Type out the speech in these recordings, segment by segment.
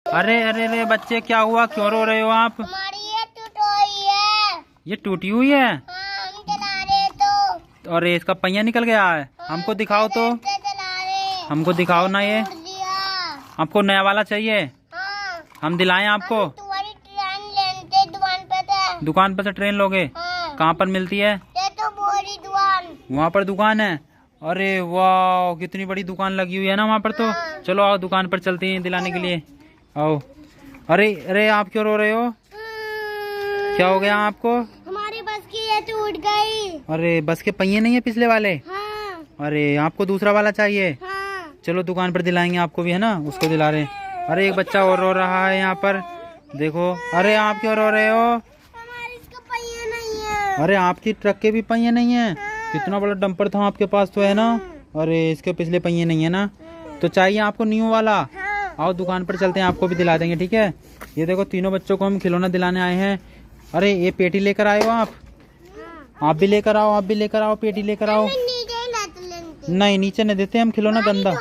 अरे अरे अरे बच्चे, क्या हुआ, क्यों रो रहे हो आप? हमारी ये टूटी हुई है। ये टूटी हुई है? हाँ, हम चला रहे तो। अरे इसका पहिया निकल गया है। हाँ, हमको दिखाओ तो, से चला रहे। हमको दिखाओ ना। ये तोड़ दिया। आपको नया वाला चाहिए? हाँ, हम दिलाएं आपको? हम तुम्हारी ट्रेन लेते दुकान पे थे। दुकान पर से ट्रेन लोगे? हाँ, कहाँ पर मिलती है? ये तो बोरी दुकान। वहाँ पर दुकान है? अरे वाह, कितनी बड़ी दुकान लगी हुई है ना वहाँ पर तो। हाँ। चलो आओ, दुकान पर चलते हैं दिलाने के लिए। आओ। अरे अरे आप क्यों रो रहे हो? क्या हो गया आपको? हमारी बस की ये टूट गई। अरे बस के पहिए नहीं है पिछले वाले? हाँ, अरे आपको दूसरा वाला चाहिए? हाँ। चलो दुकान पर दिलाएंगे आपको भी, है ना, उसको दिला रहे हैं। अरे एक बच्चा और रो रहा है यहाँ पर, देखो। अरे आप क्यों रो रहे हो? हमारी इसका पहिया नहीं है। अरे आपकी ट्रक के भी पहिए नहीं है? हाँ। कितना बड़ा डंपर था आपके पास तो, है ना। अरे इसके पिछले पहिए नहीं है ना, तो चाहिए आपको न्यू वाला। हाँ। आओ दुकान पर चलते हैं, आपको भी दिला देंगे, ठीक है। ये देखो तीनों बच्चों को हम खिलौना दिलाने आए हैं। अरे ये पेटी लेकर आए हो आप? आप भी लेकर आओ, आप भी लेकर आओ, पेटी लेकर आओ। नहीं नीचे नहीं देते हम खिलौना, गंदा।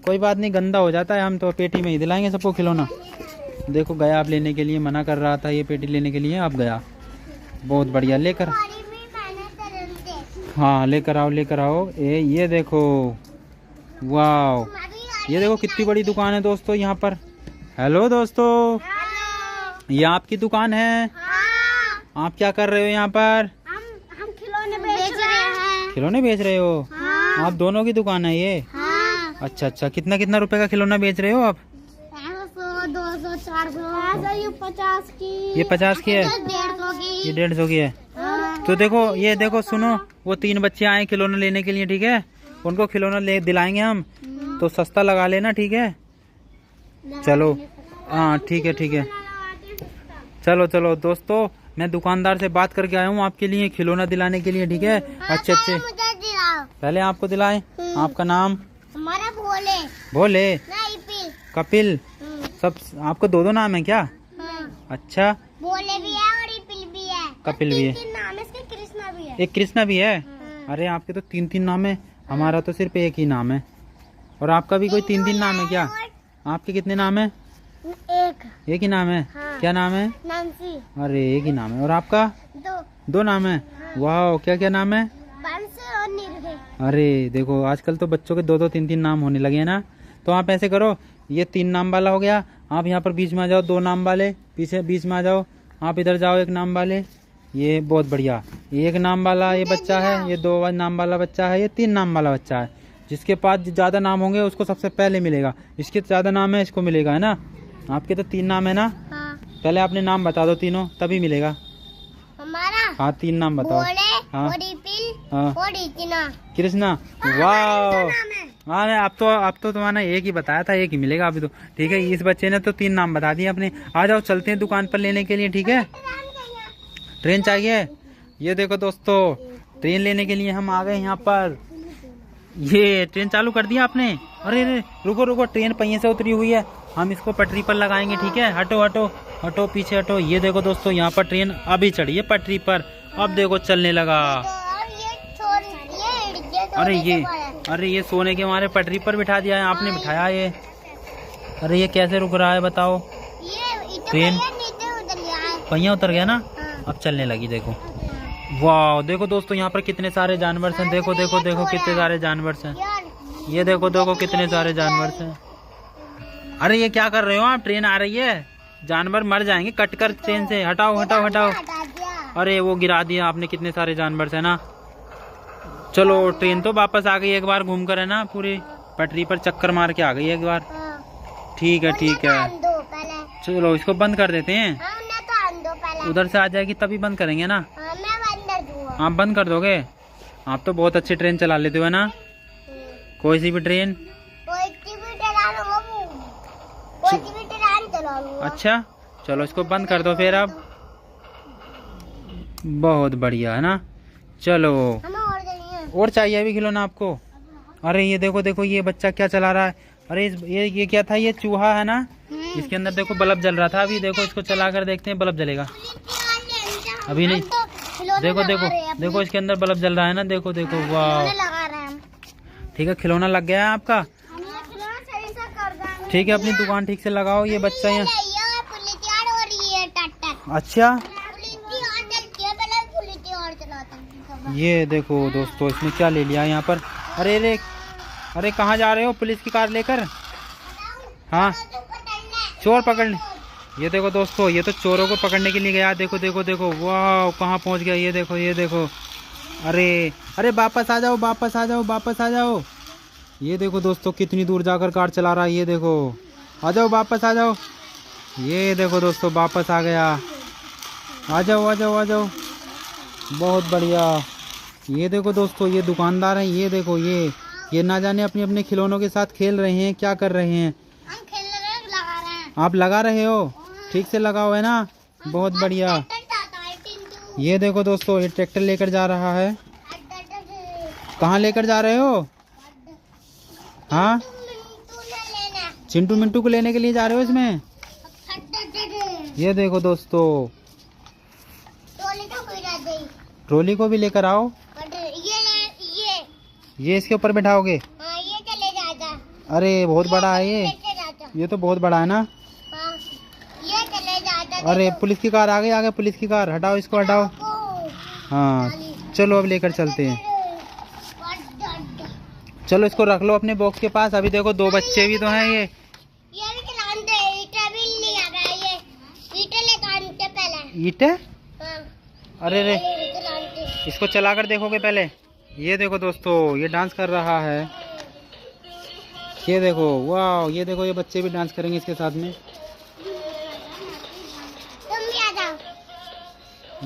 कोई बात नहीं, गंदा हो जाता है, हम तो पेटी में ही दिलाएंगे सबको खिलौना। देखो गया आप लेने के लिए, मना कर रहा था ये पेटी लेने के लिए, आप गया। बहुत बढ़िया, लेकर, हाँ लेकर आओ, लेकर आओ। ये देखो, वाह, ये देखो कितनी बड़ी दुकान है दोस्तों यहाँ पर। हेलो दोस्तों, ये आपकी दुकान है? आप क्या कर रहे हो यहाँ पर? हम खिलौने बेच रहे हैं। खिलौने बेच रहे हो? हाँ। आप दोनों की दुकान है ये? हाँ। अच्छा अच्छा, कितना कितना रुपए का खिलौना बेच रहे हो आप? 100, 200, 400, ये 50 की। ये 50 की है? 150 की। ये 150 की है? हाँ। तो देखो, ये देखो, सुनो, वो 3 बच्चे आए खिलौना लेने के लिए, ठीक है। उनको खिलौना ले दिलाएंगे हम, तो सस्ता लगा लेना, ठीक है। चलो हाँ ठीक है, ठीक है। चलो चलो दोस्तों, मैं दुकानदार से बात करके आया हूँ आपके लिए खिलौना दिलाने के लिए, ठीक है। अच्छे अच्छे, मुझे दिलाओ। पहले आपको दिलाएं। आपका नाम? हमारा भोले। भोले? नहीं पी। कपिल? सब आपको दो नाम है क्या? हाँ। अच्छा, भोले भी है और इपिल भी है। कपिल भी है। 3 नाम है इसके, कृष्णा भी है। एक कृष्णा भी है? हाँ। अरे आपके तो 3 नाम है, हमारा तो सिर्फ एक ही नाम है। और आपका भी कोई 3 नाम है क्या? आपके कितने नाम है? एक ही नाम है? हाँ। क्या नाम है? नांसी। अरे एक ही नाम है। और आपका? 2 नाम है? वाह, क्या क्या नाम है? बंस और निर्भय। अरे देखो, आजकल तो बच्चों के 2 3 नाम होने लगे हैं ना। तो आप ऐसे करो, ये 3 नाम वाला हो गया, आप यहाँ पर बीच में आ जाओ, 2 नाम वाले पीछे बीच में आ जाओ, आप इधर जाओ 1 नाम वाले। ये बहुत बढ़िया, 1 नाम वाला ये बच्चा है, ये 2 नाम वाला बच्चा है, ये 3 नाम वाला बच्चा है। जिसके पास ज्यादा नाम होंगे उसको सबसे पहले मिलेगा, इसके ज्यादा नाम है इसको मिलेगा, है ना। आपके तो 3 नाम है ना। हाँ। पहले अपने नाम बता दो तीनों, तभी मिलेगा। हमारा हाँ 3 नाम बताओ। भोले हाँ। और इपिल हाँ। और इतना। कृष्णा। वाह, नाम है। हाँ अब तो तुम्हारा एक ही बताया था, एक ही मिलेगा अभी तो, ठीक है। इस बच्चे ने तो 3 नाम बता दिए अपने। आ जाओ चलते हैं दुकान पर लेने के लिए, ठीक है। ट्रेन चाहिए? ये देखो दोस्तों, ट्रेन लेने के लिए हम आ गए यहाँ पर। ये ट्रेन चालू कर दिया आपने? अरे अरे रुको रुको, ट्रेन पहिए से उतरी हुई है, हम इसको पटरी पर लगाएंगे, ठीक है। हटो हटो हटो, पीछे हटो। ये देखो दोस्तों, यहाँ पर ट्रेन अभी चढ़ी है पटरी पर, अब देखो चलने लगा। अरे ये सोने के मारे पटरी पर बिठा दिया है आपने, बिठाया ये। अरे ये कैसे रुक रहा है बताओ? ट्रेन पहिया उतर गया ना, अब चलने लगी, देखो। वाह, देखो दोस्तों, यहाँ पर कितने सारे जानवर हैं, देखो देखो देखो कितने सारे जानवर हैं। ये देखो देखो कितने सारे जानवर हैं। अरे ये क्या कर रहे हो आप? ट्रेन आ रही है, जानवर मर जाएंगे कट कर ट्रेन से, हटाओ हटाओ हटाओ। अरे वो गिरा दिया आपने, कितने सारे जानवर है ना। चलो ट्रेन तो वापस आ गई, एक बार घूम कर, है ना, पूरी पटरी पर चक्कर मार के आ गई एक बार। ठीक है ठीक है, चलो इसको बंद कर देते हैं। उधर से आ जाएगी तभी बंद करेंगे ना। आप बंद कर दोगे? आप तो बहुत अच्छी ट्रेन चला लेते हो, है ना। कोई सी भी ट्रेन? अच्छा चलो इसको बंद कर दो फिर अब। बहुत बढ़िया, है ना। चलो और चाहिए अभी खिलौना आपको? अरे ये देखो देखो, ये बच्चा क्या चला रहा है? अरे ये क्या था? ये चूहा है ना, इसके अंदर देखो बल्ब जल रहा था। अभी देखो इसको चला कर देखते हैं, बल्ब जलेगा अभी नहीं। देखो देखो देखो, इसके अंदर बल्ब जल रहा है ना, देखो देखो। वाह, ठीक है, खिलौना लग गया है आपका। ठीक है, अपनी दुकान ठीक से लगाओ। ये बच्चा यहाँ अच्छा, ये देखो दोस्तों इसने क्या ले लिया यहाँ पर। अरे रे, अरे कहाँ जा रहे हो पुलिस की कार लेकर? हाँ, चोर पकड़ने। ये देखो दोस्तों, ये तो चोरों को पकड़ने के लिए गया। देखो देखो देखो, वाह कहाँ पहुँच गया। ये देखो ये देखो। अरे अरे वापस आ जाओ, वापस आ जाओ, वापस आ जाओ। ये देखो दोस्तों कितनी दूर जाकर कार चला रहा है। ये देखो, आ जाओ वापस आ जाओ। ये देखो दोस्तों वापस आ गया। आ जाओ आ जाओ आ जाओ, बहुत बढ़िया। ये देखो दोस्तों, ये दुकानदार हैं। ये देखो, ये ना जाने अपने अपने खिलौनों के साथ खेल रहे हैं, क्या कर रहे हैं। हम खेल रहे हैं, लगा रहे हैं। आप लगा रहे हो, ठीक से लगाओ है ना, बहुत बढ़िया। ये देखो दोस्तों, ये ट्रैक्टर लेकर जा रहा है। कहाँ लेकर जा रहे हो? हाँ, चिंटू मिंटू को लेने के लिए जा रहे हो इसमें। ये देखो दोस्तों, ट्रॉली को भी लेकर आओ। ये इसके ऊपर बैठाओगे? ये चले जाता। अरे बहुत बड़ा है ये तो बहुत बड़ा है ना। ये चले जाता। अरे पुलिस की कार आ गई, आगे पुलिस की कार। हटाओ इसको, हटाओ। हाँ चलो अब लेकर चलते हैं। चलो इसको रख लो अपने बॉक्स के पास। अभी देखो दो बच्चे भी तो हैं। ये भी चलाते हैं, ईंटें भी नहीं आ रहा है। ये ईंटें लेकर आते पहले। ईंटें? हाँ। अरे रे, इसको चलाकर देखोगे पहले। ये देखो दोस्तों, ये डांस कर रहा है। ये देखो, वाह, ये देखो ये बच्चे भी डांस करेंगे इसके साथ में। तुम भी आ जाओ।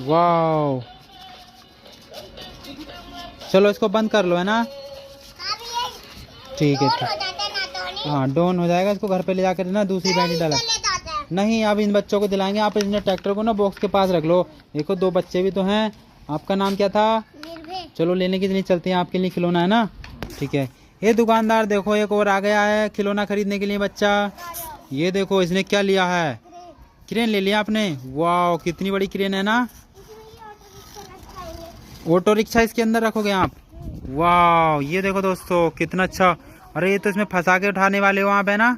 वाह, चलो इसको बंद कर लो है ना। ठीक है, हाँ डॉन हो जाएगा। इसको घर पे ले जाकर ना दूसरी बैटरी डाला। नहीं, अब इन बच्चों को दिलाएंगे। आप इन ट्रैक्टर को ना बॉक्स के पास रख लो। देखो दो बच्चे भी तो हैं। आपका नाम क्या था? चलो लेने के लिए चलते हैं, आपके लिए खिलौना है ना। ठीक है, ये दुकानदार देखो एक और आ गया है खिलौना खरीदने के लिए बच्चा। ये देखो इसने क्या लिया है, क्रेन ले लिया आपने। वाह कितनी बड़ी क्रेन है ना। ऑटो रिक्शा इसके अंदर रखोगे आप। वाह ये देखो दोस्तों कितना अच्छा। अरे ये तो इसमें फंसा के उठाने वाले हो आप है ना।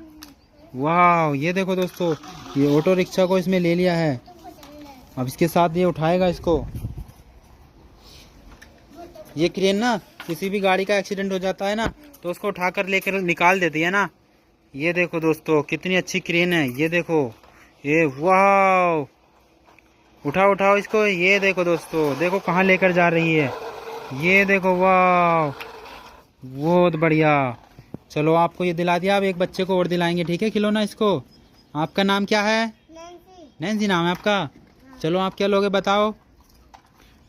वाह ये देखो दोस्तों, ये ऑटो रिक्शा को इसमें ले लिया है। अब इसके साथ ये उठाएगा इसको। ये क्रेन ना किसी भी गाड़ी का एक्सीडेंट हो जाता है ना तो उसको उठाकर लेकर निकाल देती है ना। ये देखो दोस्तों कितनी अच्छी क्रेन है। ये देखो, ये वाह, उठाओ उठाओ इसको। ये देखो दोस्तों, देखो कहाँ लेकर जा रही है। ये देखो, वाह बहुत बढ़िया। चलो आपको ये दिला दिया, अब एक बच्चे को और दिलाएंगे ठीक है खिलौना इसको। आपका नाम क्या है? नैन्सी नाम है आपका। चलो आप क्या लोगे बताओ।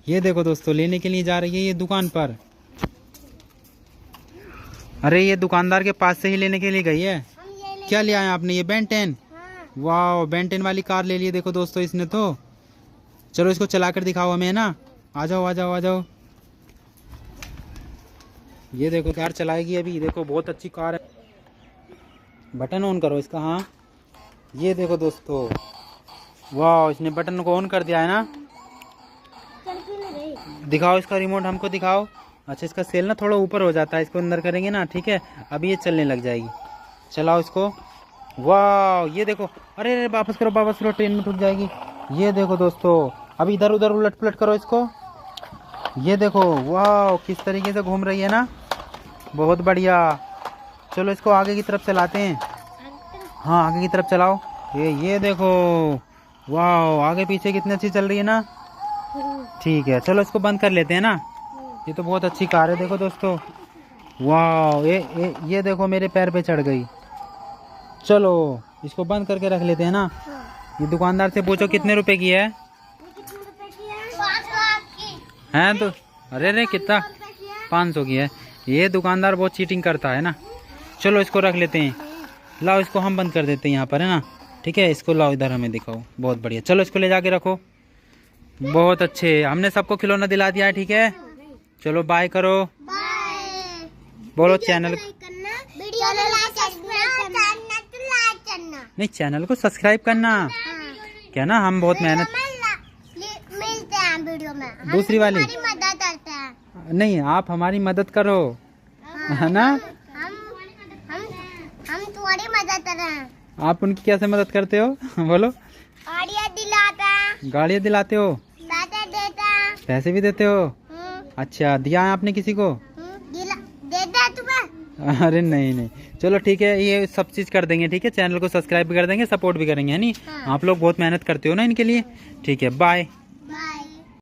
ये देखो दोस्तों, लेने के लिए जा रही है ये दुकान पर। अरे ये दुकानदार के पास से ही लेने के लिए गई है। क्या लिया है आपने? ये बेन 10। वाह बेन 10 वाली कार ले ली देखो दोस्तों इसने तो। चलो इसको चलाकर दिखाओ हमें है ना। आ जाओ आ जाओ आ जाओ। ये देखो कार चलाएगी अभी। देखो बहुत अच्छी कार है। बटन ऑन करो इसका। हाँ ये देखो दोस्तों, वाह इसने बटन को ऑन कर दिया है ना। दिखाओ इसका रिमोट हमको दिखाओ। अच्छा इसका सेल ना थोड़ा ऊपर हो जाता है, इसको अंदर करेंगे ना ठीक है। अभी ये चलने लग जाएगी। चलाओ इसको। वाह ये देखो, अरे अरे वापस करो, ट्रेन में टूट जाएगी। ये देखो दोस्तों, अभी इधर उधर उलट पुलट करो इसको। ये देखो वाह किस तरीके से घूम रही है ना, बहुत बढ़िया। चलो इसको आगे की तरफ चलाते हैं। हाँ आगे की तरफ चलाओ। ये देखो, वाह आगे पीछे कितनी अच्छी चल रही है ना। ठीक है चलो इसको बंद कर लेते हैं ना। ये तो बहुत अच्छी कार है देखो दोस्तों। वाह ये देखो मेरे पैर पे चढ़ गई। चलो इसको बंद करके रख लेते हैं ना। ये दुकानदार से पूछो कितने रुपए की है। हैं तो अरे रे कितना, 500 की है। ये दुकानदार बहुत चीटिंग करता है ना। चलो इसको रख लेते हैं। लाओ इसको हम बंद कर देते हैं यहाँ पर है ना। ठीक है इसको लाओ इधर हमें दिखाओ। बहुत बढ़िया, चलो इसको ले जाके रखो। बहुत अच्छे, हमने सबको खिलौना दिला दिया है ठीक है। चलो बाय करो। बोलो चैनल नहीं, चैनल को सब्सक्राइब करना। क्या ना, हम बहुत मेहनत मिलते हैं वीडियो में। दूसरी वाली मदद करते हैं। नहीं, आप हमारी मदद करो है ना। हम तुम्हारी मदद कर हैं। आप उनकी कैसे मदद करते हो? बोलो। गाड़ियाँ दिलाता है, गाड़ियाँ दिलाते हो, पैसे देता है। पैसे भी देते हो? अच्छा, दिया है आपने किसी को? देता है तुम्हें? अरे नहीं नहीं, चलो ठीक है, ये सब चीज़ कर देंगे। ठीक है, चैनल को सब्सक्राइब भी कर देंगे, सपोर्ट भी करेंगे, है नहीं? हाँ। आप लोग बहुत मेहनत करते हो ना इनके लिए। ठीक है, बाय। बाय।